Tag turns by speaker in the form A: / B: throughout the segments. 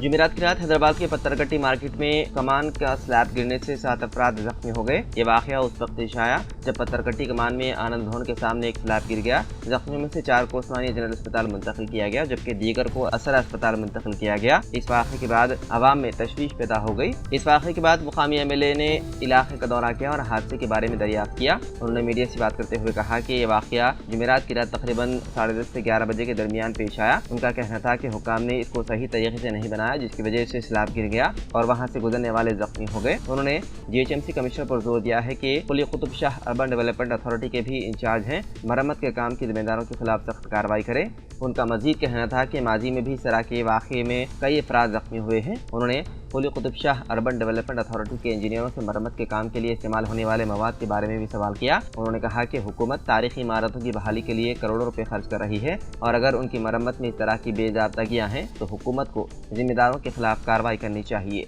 A: जुमेरात की रात हैदराबाद के पत्थरकट्टी मार्केट में कमान का स्लैब गिरने से 7 अफराद जख्मी हो गए। ये वाकया उस वक्त पेश आया जब पत्थरकट्टी कमान में आनंद भवन के सामने एक स्लैब गिर गया। जख्मियों में से 4 को उस्मानिया जनरल अस्पताल मुंतकिल किया गया, जबकि दीगर को असर अस्पताल मुंतकिल किया गया। इस वाक़े के बाद अवाम में तशवीश पैदा हो गई। इस वाक़े के बाद मुकामी MLA ने इलाके का दौरा किया और हादसे के बारे में दरियाफ्त किया। उन्होंने मीडिया से बात करते हुए कहा कि ये वाकया जुमेरात की रात तकरीबन 10:30 से 11 बजे के दरमियान पेश आया। उनका कहना था कि हुक्काम ने इसको सही तरीके से नहीं बनाया, जिसकी वजह से स्लैब गिर गया और वहां से गुजरने वाले जख्मी हो गए। उन्होंने GHMC कमिश्नर पर जोर दिया है कि Quli Qutub Shah urban development authority के भी इंचार्ज हैं, मरम्मत के काम के जिम्मेदारों के खिलाफ सख्त कार्रवाई करें। उनका मजीद कहना था कि माजी में भी इस तरह के वाक़े में कई अफराद जख्मी हुए हैं। उन्होंने Quli Qutub Shah urban development authority के इंजीनियरों से मरम्मत के काम के लिए इस्तेमाल होने वाले मवाद के बारे में भी सवाल किया। उन्होंने कहा कि हुकूमत तारीखी इमारतों की बहाली के लिए करोड़ों रुपए खर्च कर रही है और अगर उनकी मरम्मत में इस तरह की बेज़ाब्तगियां हैं तो हुकूमत को जिम्मेदारों के खिलाफ कार्रवाई करनी चाहिए।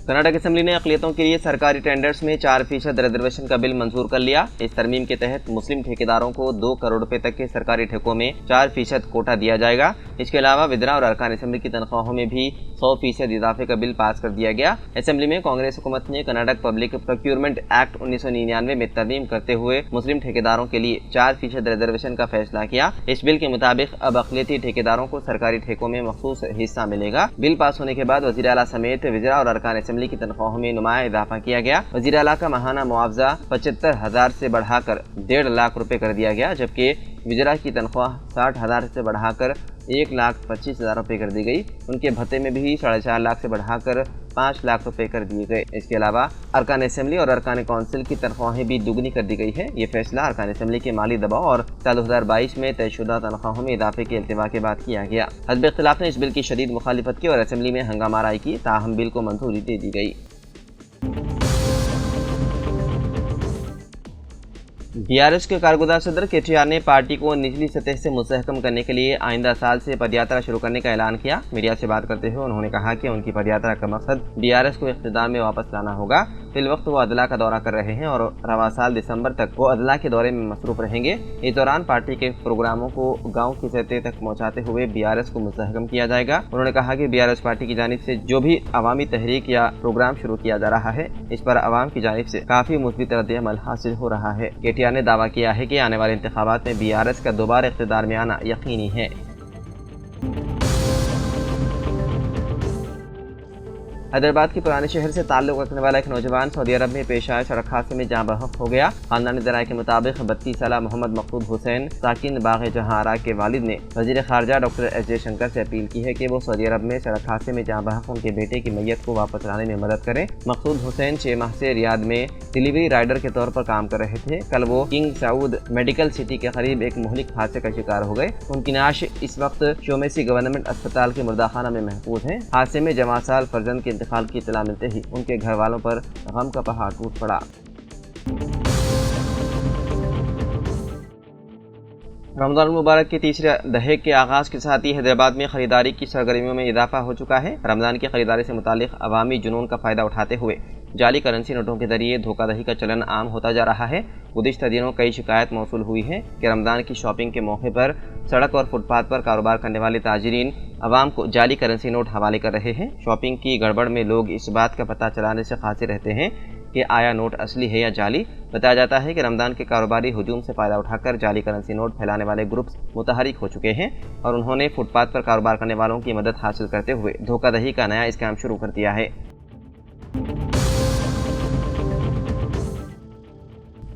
A: कर्नाटक असेंबली ने अक़लियतों के लिए सरकारी टेंडर्स में 4% रिजर्वेशन का बिल मंजूर कर लिया। इस तरमीम के तहत मुस्लिम ठेकेदारों को 2 करोड़ रुपए तक के सरकारी ठेकों में 4% कोटा दिया जाएगा। इसके अलावा विद्रा और अरकान असेंबली की तनख्वाहों में भी 100% इजाफे का बिल पास कर दिया गया। असेंबली में कांग्रेस हुकूमत ने कर्नाटक पब्लिक प्रोक्योरमेंट एक्ट 1999 में तरमीम करते हुए मुस्लिम ठेकेदारों के लिए 4% रिजर्वेशन का फैसला किया। इस बिल के मुताबिक अब अक़लियती ठेकेदारों को सरकारी ठेकों में मखसूस हिस्सा मिलेगा। बिल पास होने के बाद वज़ीर आला समेत विद्रा और अरकान असेंबली की तनख्वाहों में नुमाया इजाफा किया गया। वज़ीर आला का माहाना मुआवजा 75,000 से बढ़ाकर 1.5 लाख रुपए कर दिया गया, जबकि विज़रा की तनख्वाह 60,000 से बढ़ाकर 1,25,000 रुपए कर दी गई। उनके भत्ते में भी 4.5 लाख से बढ़ाकर 5 लाख रुपए कर दिए गए। इसके अलावा अरकान असेंबली और अरकान कौंसिल की तनख्वाहें भी दुगनी कर दी गई है। ये फैसला अरकान असेंबली के माली दबाव और साल 2022 में तयशुदा तनख्वाहों में इजाफे के इल्तिवा के बाद किया गया। हज़ब इख्तिलाफ ने इस बिल की शदीद मुखालिफत की और असेंबली में हंगामा आराई की, ताहम बिल को मंजूरी दे दी गई। BRS के कारगुजार सदर KTR ने पार्टी को निचली सतह से मुस्तहकम करने के लिए आइंदा साल से पदयात्रा शुरू करने का ऐलान किया। मीडिया से बात करते हुए उन्होंने कहा कि उनकी पदयात्रा का मकसद BRS को इख्तिदार में वापस लाना होगा। फिल वक्त वो अदला का दौरा कर रहे हैं और रवा साल दिसंबर तक वो अदला के दौरे में मसरूफ रहेंगे। इस दौरान पार्टी के प्रोग्रामों को गाँव की सतह तक पहुँचाते हुए BRS को मुस्तहकम किया जाएगा। उन्होंने कहा कि BRS पार्टी की जानिब से जो भी अवामी तहरीक या प्रोग्राम शुरू किया जा रहा है, इस पर अवाम की जानिब से काफ़ी मुस्बित रद्द-ए-अमल हासिल हो रहा है। KTR ने दावा किया है कि आने वाले इंतखाबात में BRS का दोबारा इख्तिदार में आना यकीनी है। हैदराबाद के पुराने शहर से ताल्लुक़ रखने वाला एक नौजवान सऊदी अरब में पेश आए सड़क हादसे में जाँ बहक हो गया। खानदानी ज़राए के मुताबिक 32 साला मोहम्मद मकसूद हुसैन साकिन बाग़ जहाँ आरा के वालिद ने वज़ीर ख़ारजा डॉक्टर S जयशंकर से अपील की है कि वो सऊदी अरब में सड़क हादसे में जाँ बहक उनके बेटे की मैयत को वापस लाने में मदद करें। मकसूद हुसैन 6 माह से रियाद में डिलीवरी राइडर के तौर पर काम कर रहे थे। कल वो किंग साउद मेडिकल सिटी के करीब एक मुहलिक हादसे का शिकार हो गए। उनकी नाश इस वक्त शोमेसी गवर्नमेंट अस्पताल के मुर्दाखाना में महफूज है। हादसे में जवां साल फर्जंद के इंतकाल की इत्तला मिलते ही उनके घर वालों पर गम का पहाड़ टूट पड़ा। रमज़ान मुबारक के तीसरे दहे के आगाज़ के साथ ही हैदराबाद में खरीदारी की सरगर्मियों में इजाफा हो चुका है। रमज़ान की खरीदारी से मुतालिक अवामी जुनून का फ़ायदा उठाते हुए जाली करेंसी नोटों के जरिए धोखाधड़ी का चलन आम होता जा रहा है। गुज़िश्ता दिनों कई शिकायत मौसूल हुई है कि रमज़ान की शॉपिंग के मौके पर सड़क और फुटपाथ पर कारोबार करने वाले ताजिरीन अवाम को जाली करेंसी नोट हवाले कर रहे हैं। शॉपिंग की गड़बड़ में लोग इस बात का पता चलाने से कासिर रहते हैं कि आया नोट असली है या जाली। बताया जाता है कि रमज़ान के कारोबारी हुजूम से फ़ायदा उठाकर जाली करेंसी नोट फैलाने वाले ग्रुप्स मुतहरिक हो चुके हैं और उन्होंने फुटपाथ पर कारोबार करने वालों की मदद हासिल करते हुए धोखाधड़ी का नया स्कैम शुरू कर दिया है।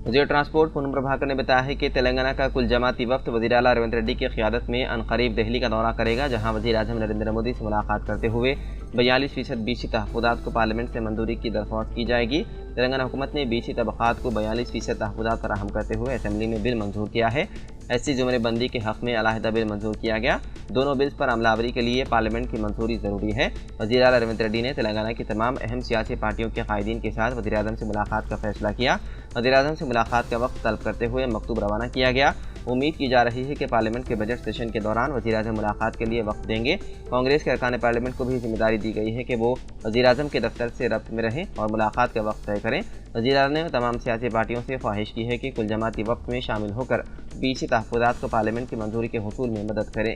A: वज़ीर ट्रांसपोर्ट पूनम प्रभाकर ने बताया है कि तेलंगाना का कुल जमाती वफ्द वज़ीर आला रेवंत रेड्डी की क़ियादत में अनक़रीब दिल्ली का दौरा करेगा, जहां वज़ीर आज़म नरेंद्र मोदी से मुलाकात करते हुए 42% BC तहफ़्फ़ुज़ात को पार्लियामेंट से मंजूरी की दरख्वास्त की जाएगी। तेलंगाना हुकूमत ने BC तबक़ात को 42% तहफ़्फ़ुज़ात फराहम करते हुए असेंबली में बिल मंजूर किया है। SC ज़ुमरेबंदी के हक़ में अलहदा बिल मंजूर किया गया। दोनों बिल्स पर अमलावरी के लिए पार्लियामेंट की मंजूरी ज़रूरी है। वज़ीर आला रेवंत रेड्डी ने तेलंगाना की तमाम अहम सियासी पार्टियों के कायदीन के साथ वज़ीर आज़म से मुलाकात का फ़ैसला किया। वज़ीर आज़म से मुलाकात का वक्त तलब करते हुए मकतूब रवाना किया गया। امید کی جا رہی ہے کہ پارلیمنٹ کے بجٹ سیشن کے دوران وزیراعظم ملاقات کے لیے وقت دیں گے۔ کانگریس کے ارکان پارلیمنٹ کو بھی ذمہ داری دی گئی ہے کہ وہ وزیراعظم کے دفتر سے رابط میں رہیں اور ملاقات کا وقت طے کریں۔ وزیراعظم نے تمام سیاسی پارٹیوں سے خواہش کی ہے کہ کل جماعتی وقت میں شامل ہو کر 20 تحفظات کو پارلیمنٹ کی منظوری کے حصول میں مدد کریں۔